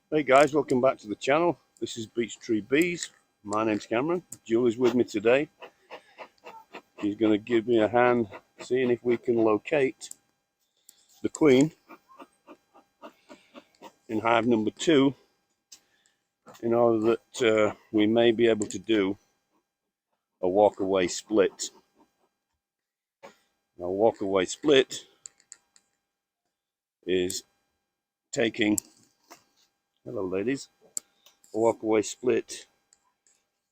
Hey guys, welcome back to the channel. This is Beech Tree Bees. My name's Cameron. Julie's with me today. She's going to give me a hand seeing if we can locate the queen in hive number 2 in order that we may be able to do a walk-away split. Now, a walk-away split is taking, hello ladies, a walk-away split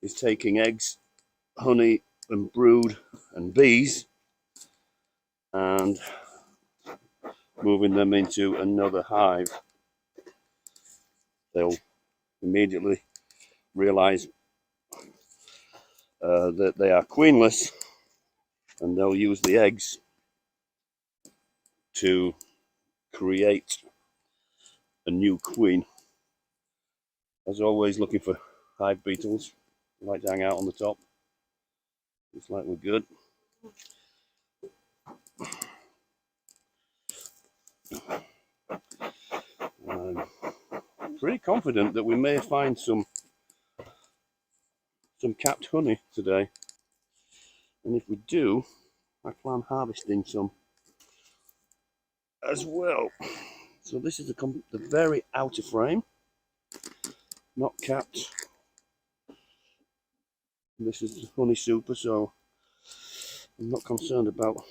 is taking eggs, honey and brood and bees and moving them into another hive. They'll immediately realize that they are queenless, and they'll use the eggs to create a new queen. As always, looking for hive beetles. They like to hang out on the top. Looks like we're good. I'm pretty confident that we may find some capped honey today, and if we do, I plan harvesting some as well. So this is the very outer frame, not capped. This is honey super, so I'm not concerned about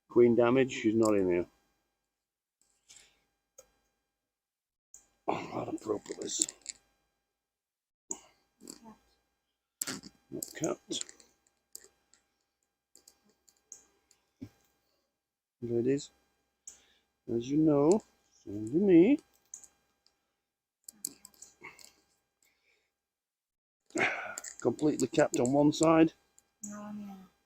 queen damage. She's not in here. Oh, a lot of propolis. Not capped. Ladies, as you know, so do me. Completely capped on one side,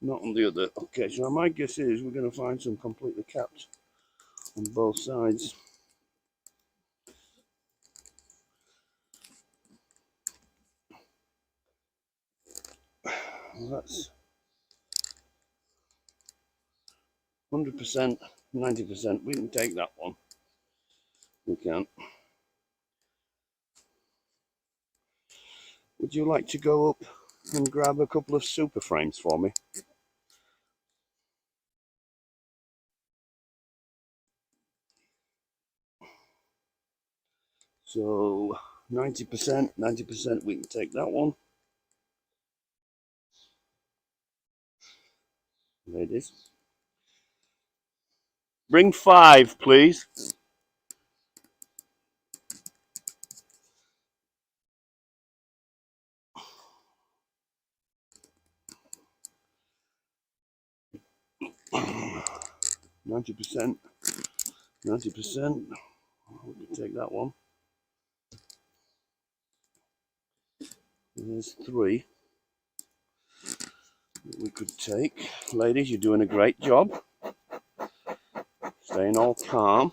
not on the other. Okay, so my guess is we're going to find some completely capped on both sides. Well, that's 100%, 90%. We can take that one. We can. Would you like to go up and grab a couple of super frames for me? So 90%, 90%, we can take that one. Ladies. Bring 5, please. Ninety percent, 90%. We can take that one. There's 3 that we could take. Ladies, you're doing a great job. Staying all calm.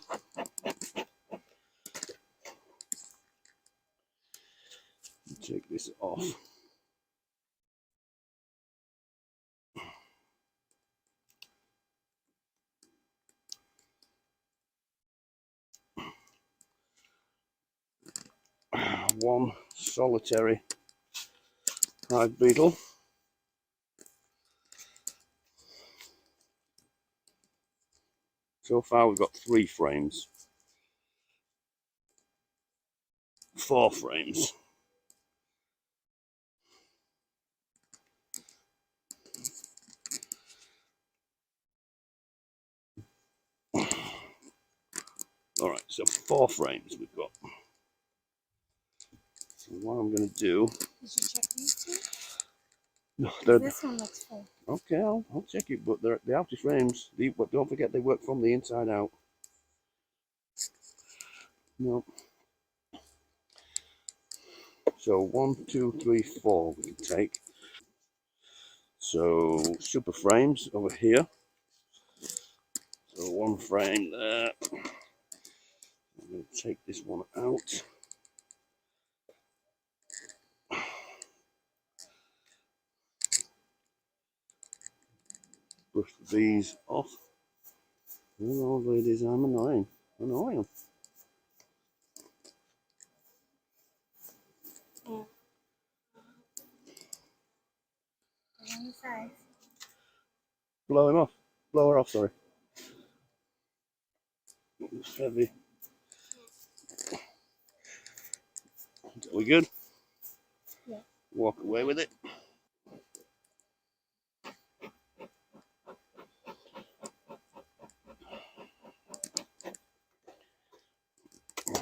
Take this off. One solitary hive beetle. So far we've got 3 frames. 4 frames. Alright, so 4 frames we've got. So what I'm going to do... Did you check these 2? No, this one looks full. Okay, I'll check it, but they're the outer frames. But don't forget they work from the inside out. No. So 1, 2, 3, 4 we can take. So super frames over here. So 1 frame there. I'm going to take this one out. Brush these off. Oh, ladies, I'm annoying. Annoying. blow him off. Blow her off, sorry. It's heavy. Are we good? Yeah. Walk away with it.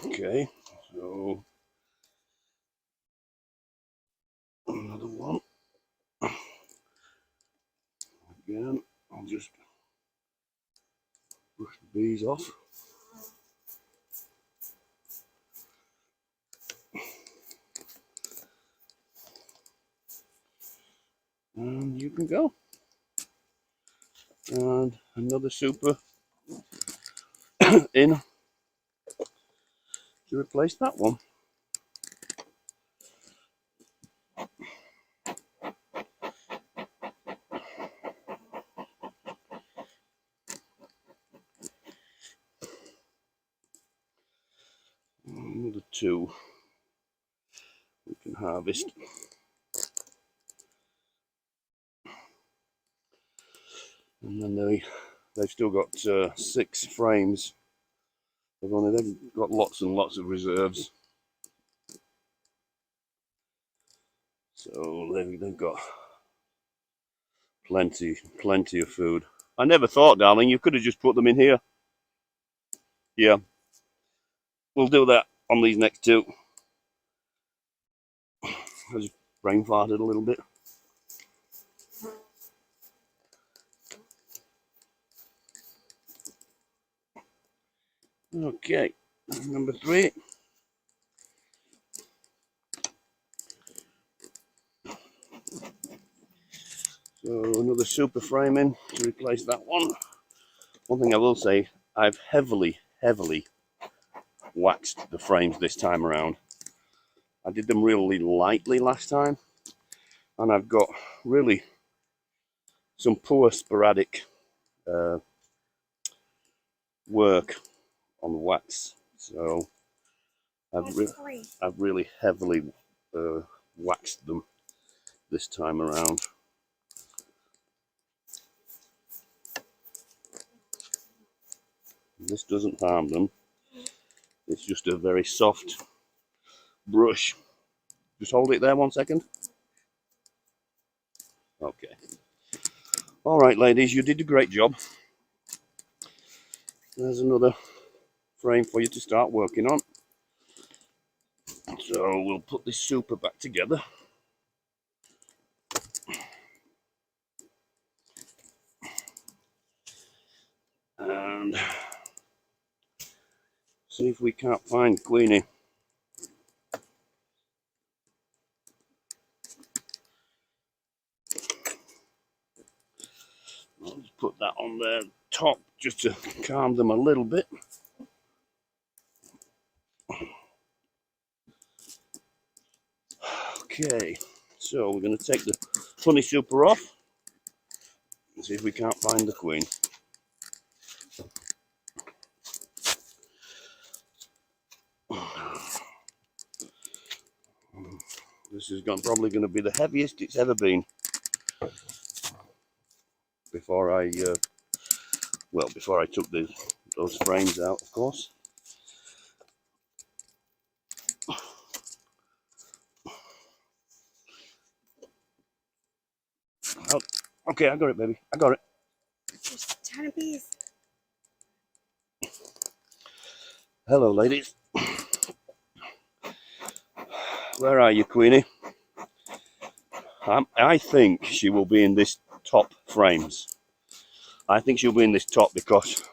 Okay, so another one. Again, I'll just brush the bees off. And you can go. And another super in to replace that one. Another two we can harvest. And then they've still got 6 frames. They've got lots and lots of reserves. So they've got plenty of food. I never thought, darling, you could have just put them in here. Yeah, we'll do that on these next 2. I just brain farted a little bit. Okay, number 3. So another super frame in to replace that one. One thing I will say, I've heavily waxed the frames this time around. I did them really lightly last time, and I've got really some poor sporadic work on wax. So I've really heavily waxed them this time around. This doesn't harm them. It's just a very soft brush. Just hold it there 1 second. Okay. All right, ladies, you did a great job. There's another frame for you to start working on. So we'll put this super back together. And see if we can't find Queenie. I'll just put that on their top just to calm them a little bit. Okay, so we're going to take the honey super off and see if we can't find the queen. This is probably going to be the heaviest it's ever been. Before I took those frames out, of course. Oh, okay, I got it, baby. I got it. There's a ton of bees. Hello, ladies. Where are you, Queenie? I think she will be in this top frames. I think she'll be in this top because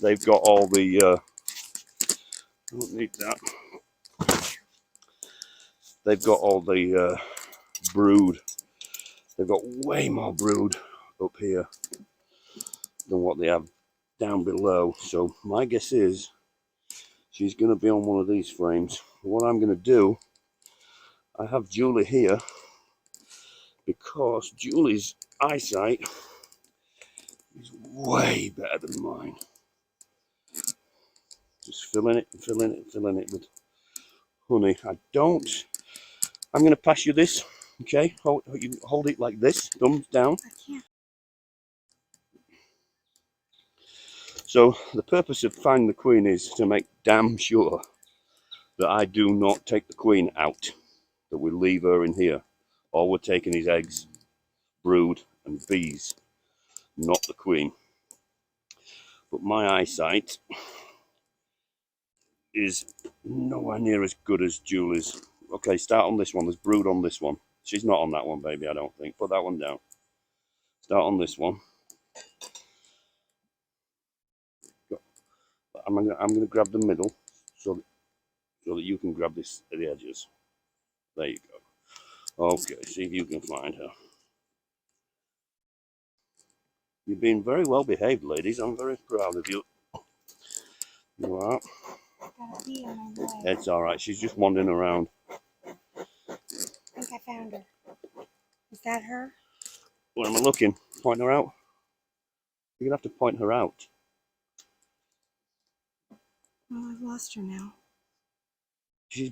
they've got all the I don't need that. They've got all the brood. They've got way more brood up here than what they have down below. So my guess is she's going to be on one of these frames. What I'm going to do, I have Julie here because Julie's eyesight is way better than mine. Just filling it with honey. I'm going to pass you this, okay? Hold it like this, thumbs down. I can't. So the purpose of finding the queen is to make damn sure that I do not take the queen out, that we leave her in here. All we're taking is eggs, brood and bees, not the queen. But my eyesight is nowhere near as good as Julie's. Okay, start on this one. There's brood on this one. She's not on that one, baby, I don't think. Put that one down. Start on this one. I'm gonna grab the middle so that you can grab this at the edges. There you go. Okay, see if you can find her. You've been very well behaved, ladies. I'm very proud of you. You are. Got a bee on my leg. It's all right. She's just wandering around. I think I found her. Is that her? Where am I looking? Point her out. You're gonna have to point her out. Oh, I've lost her now. She's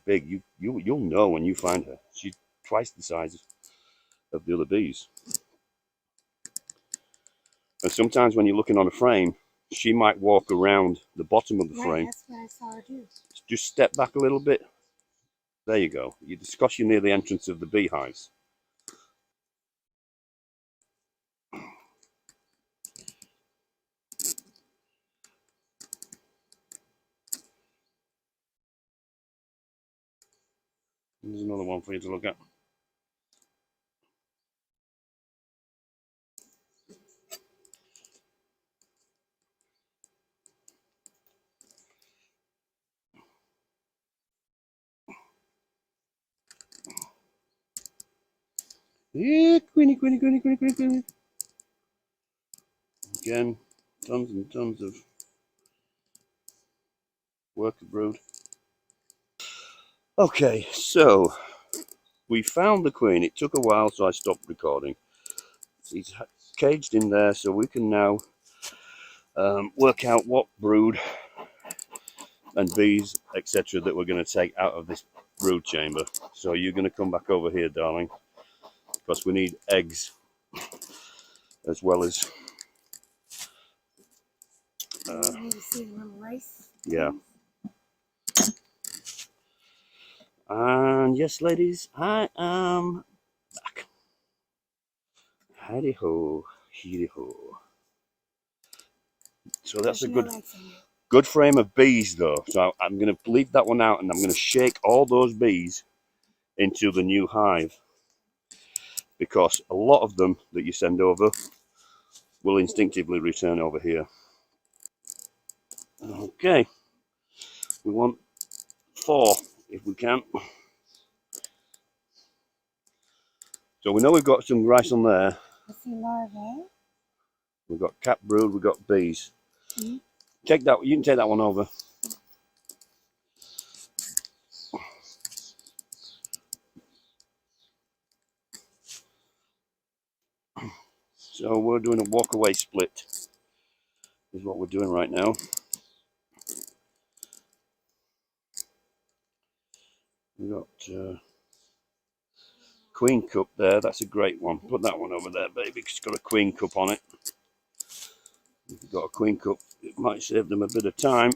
big. You'll know when you find her. She's twice the size of the other bees. And sometimes when you're looking on a frame, she might walk around the bottom of the frame. That's what I saw her do. Just step back a little bit. There you go. You discuss you near the entrance of the beehives. There's another one for you to look at. Yeah, Queenie, Queenie, Queenie, Queenie, Queenie, Queenie. Again, tons and tons of worker brood. Okay, so we found the queen. It took a while, so I stopped recording. She's caged in there, so we can now work out what brood and bees, etc., that we're going to take out of this brood chamber. So you're going to come back over here, darling, because we need eggs as well as You need to see the little rice. yeah. And yes, ladies, I am back. Hidey ho, heedy ho. So that's a good frame of bees, though. So I'm going to leave that one out, and I'm going to shake all those bees into the new hive, because a lot of them that you send over will instinctively return over here. Okay, we want 4 if we can. So we know we've got some rice on there. I see larvae. We've got cat brood, we've got bees. Take that, you can take that one over. So we're doing a walk away split, is what we're doing right now. We've got queen cup there, that's a great one. Put that one over there, baby, because it's got a queen cup on it. If you've got a queen cup, it might save them a bit of time,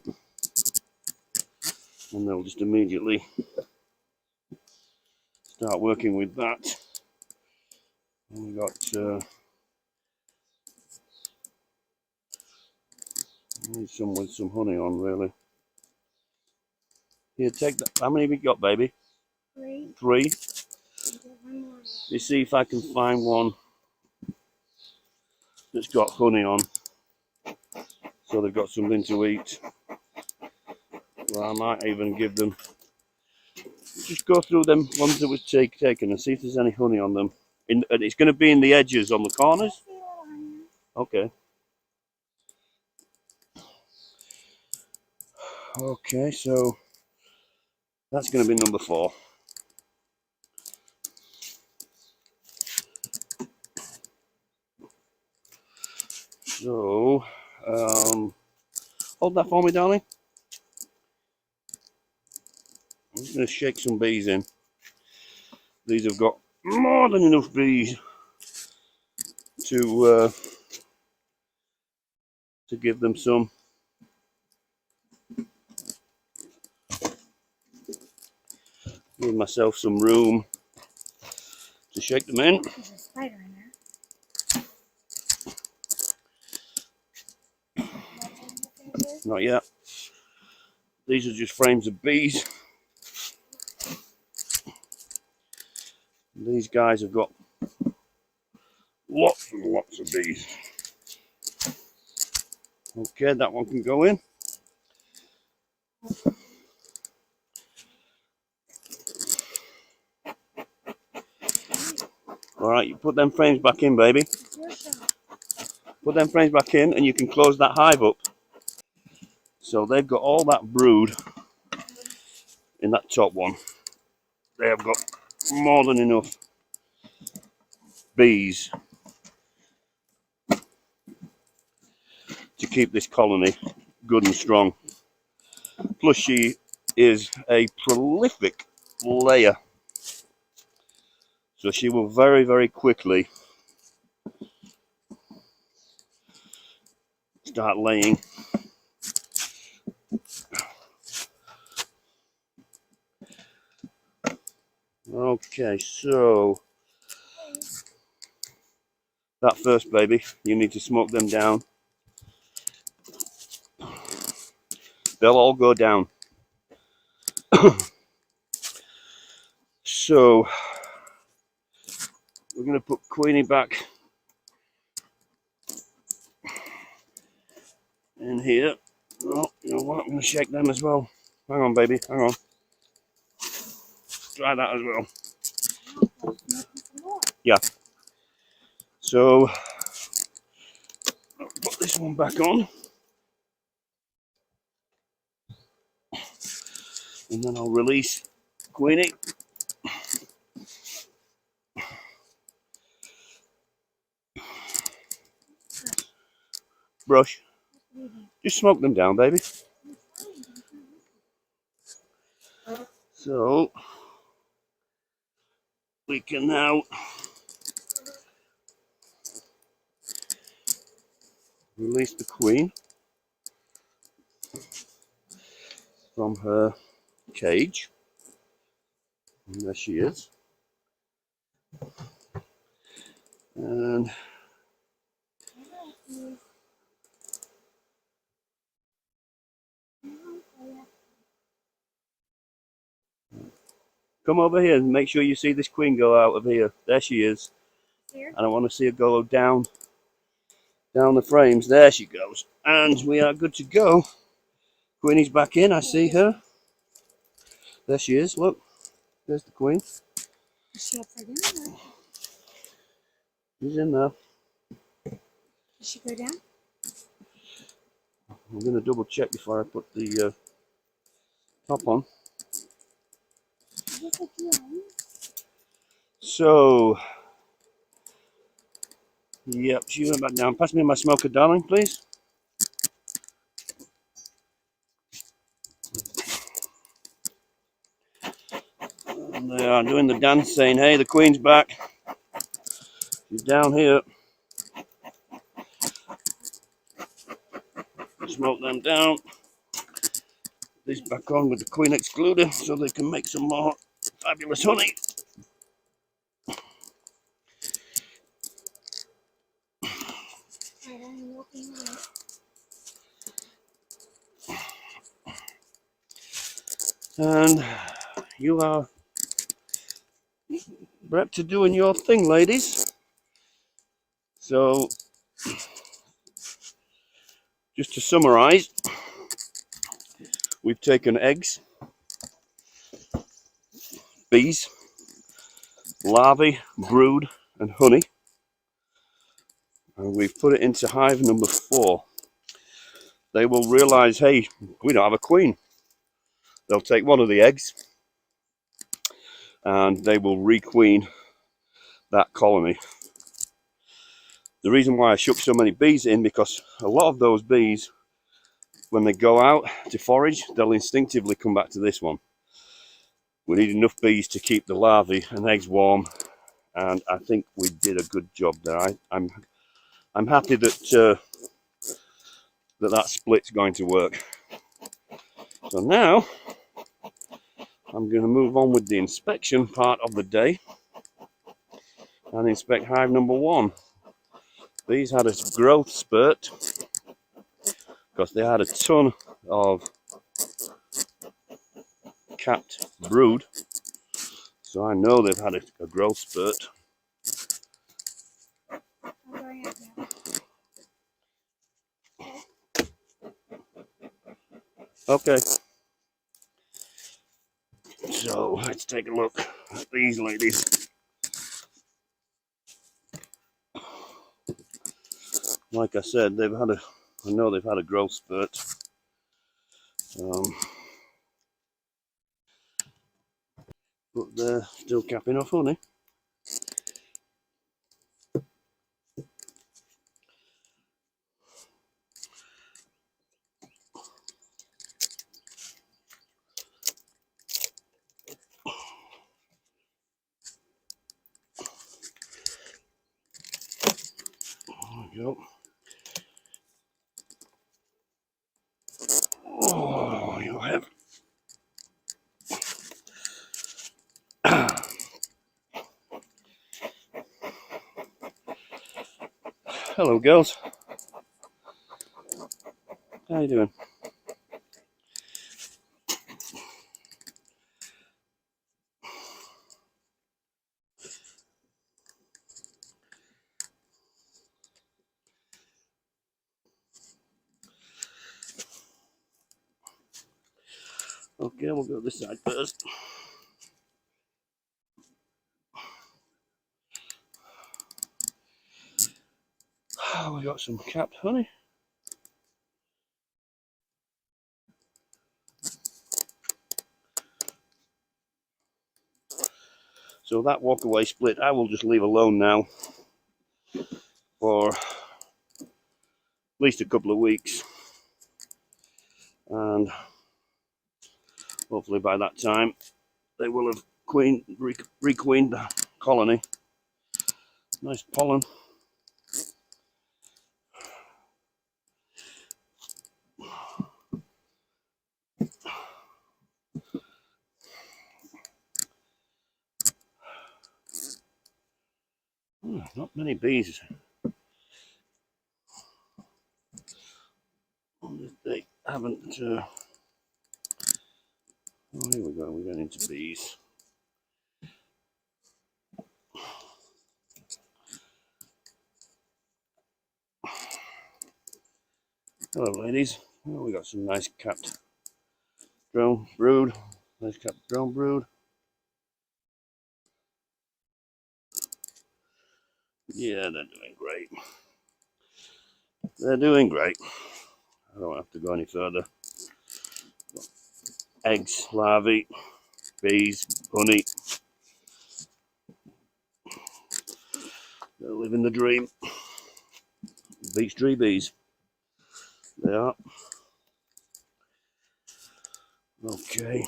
and they'll just immediately start working with that. And we've got need some with some honey on, really. Here, take that. How many have you got, baby? 3. 3. Let's see if I can find one that's got honey on, so they've got something to eat. Well, I might even give them, just go through them ones that was taken and see if there's any honey on them. And it's going to be in the edges on the corners. Okay. Okay, so that's going to be number 4. So, hold that for me, darling. I'm just going to shake some bees in. These have got more than enough bees to to give them some give myself some room to shake them in. There's a spider in there. Not yet. These are just frames of bees. These guys have got lots and lots of bees. Okay, that one can go in. Alright, you put them frames back in, baby. It's your show. Put them frames back in and you can close that hive up. So they've got all that brood in that top one. They have got more than enough bees to keep this colony good and strong. Plus she is a prolific layer. So she will very, very quickly start laying. Okay, so that first baby, you need to smoke them down. They'll all go down. So we're going to put Queenie back in here. Oh, you know what? I'm going to shake them as well. Hang on, baby. Hang on. Try that as well. Yeah. So I'll put this one back on. And then I'll release Queenie. Brush. Just smoke them down, baby. So we can now release the queen from her cage. And there she is. And come over here and make sure you see this queen go out of here. There she is. Here? And I want to see her go down the frames. There she goes. And we are good to go. Queenie's back in. I see her. There she is. Look. There's the queen. Is she upside down? Or She's in there. does she go down? I'm going to double check before I put the top on. So, yep, she went back down. Pass me my smoker, darling, please. And they are doing the dance, saying, hey, the queen's back. She's down here. Smoke them down. This back on with the queen excluder so they can make some more fabulous honey. And you are back to doing your thing, ladies. So, just to summarize, we've taken eggs, bees, larvae, brood, and honey, and we've put it into hive number 4. They will realize, hey, we don't have a queen. They'll take one of the eggs and they will requeen that colony. The reason why I shook so many bees in, because a lot of those bees, when they go out to forage, they'll instinctively come back to this one. We need enough bees to keep the larvae and eggs warm, and I think we did a good job there. I'm happy that that split's going to work. So now I'm going to move on with the inspection part of the day and inspect hive number 1. These had a growth spurt because they had a ton of capped brood, so I know they've had a growth spurt. I'm going up now. Okay, so let's take a look at these ladies. Like I said, I know they've had a growth spurt. But they're still capping off honey. There we go. Oh, you have. Hello, girls. How you doing? Okay, we'll go this side first. Oh, we got some capped honey. So that walkaway split I will just leave alone now for at least a couple of weeks, and hopefully by that time they will have requeened the colony. Nice pollen. Not many bees. They haven't. Oh, here we go. We're getting into bees. Hello, ladies. Oh, we got some nice capped drone brood. Nice capped drone brood. Yeah, they're doing great. They're doing great. I don't have to go any further. Eggs, larvae, bees, honey. They're living the dream. Beech tree bees. They are. Okay.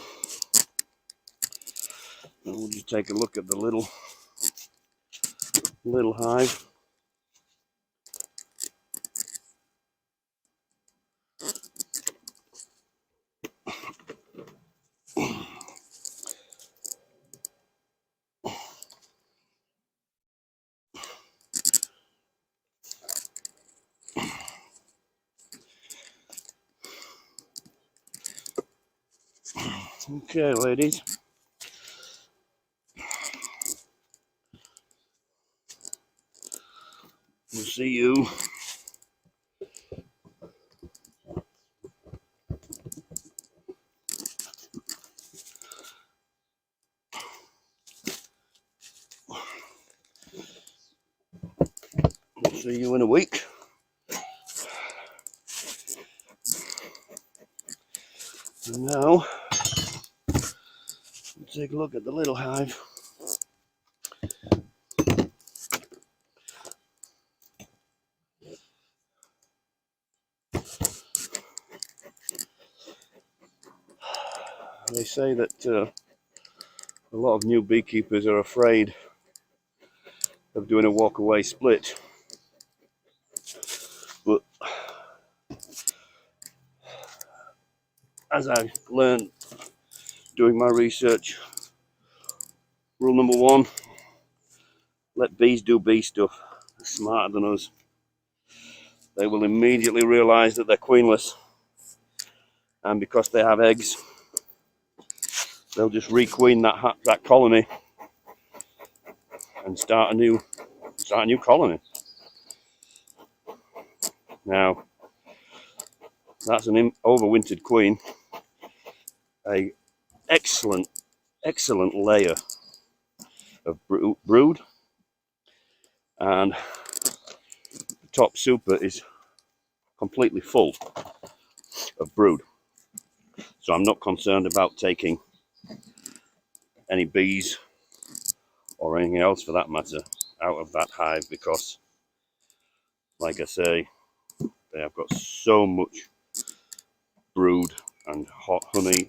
And we'll just take a look at the little hive. Okay, ladies. We'll see you. We'll see you in a week. And now, we'll take a look at the little hive. They say that a lot of new beekeepers are afraid of doing a walk-away split, but as I learned doing my research, rule number one, let bees do bee stuff. They're smarter than us. They will immediately realize that they're queenless, and because they have eggs, they'll just requeen that colony and start a new colony. Now, that's an overwintered queen, a excellent layer of brood, and the top super is completely full of brood. So I'm not concerned about taking any bees or anything else for that matter out of that hive, because, like I say, they have got so much brood and hot honey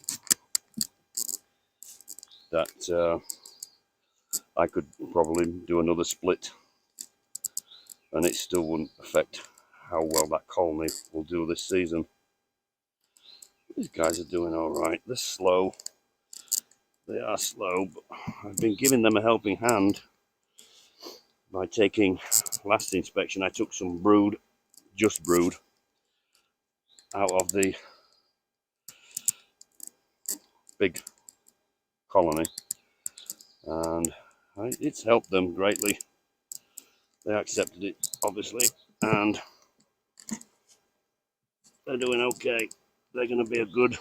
that I could probably do another split and it still wouldn't affect how well that colony will do this season. These guys are doing all right. They're slow. They are slow, but I've been giving them a helping hand by taking, last inspection, I took some brood, just brood, out of the big colony, and it's helped them greatly. They accepted it, obviously, and they're doing okay. They're going to be a good,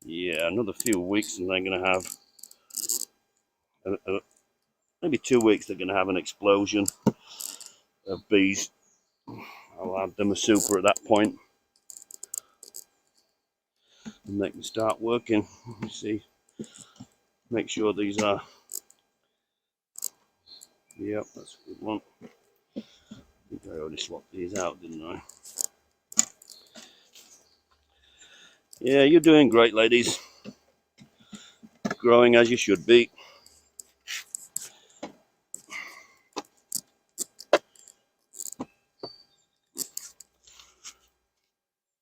another few weeks, and they're going to have maybe 2 weeks. They're going to have an explosion of bees. I'll add them a super at that point, and they can start working. Let me see, make sure these are, yep, that's a good one. I think I already swapped these out, didn't I? Yeah, you're doing great, ladies. Growing as you should be.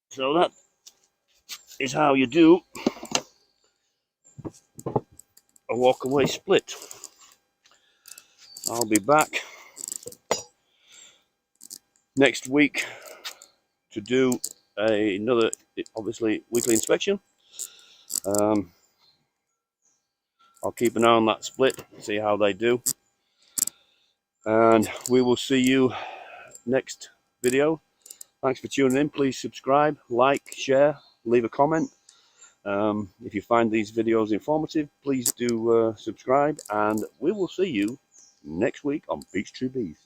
So that is how you do a walk-away split. I'll be back next week to do another, obviously, weekly inspection. I'll keep an eye on that split, see how they do, and we will see you next video. Thanks for tuning in. Please subscribe, like, share, leave a comment. If you find these videos informative, please do subscribe, and we will see you next week on Beech Tree Bees.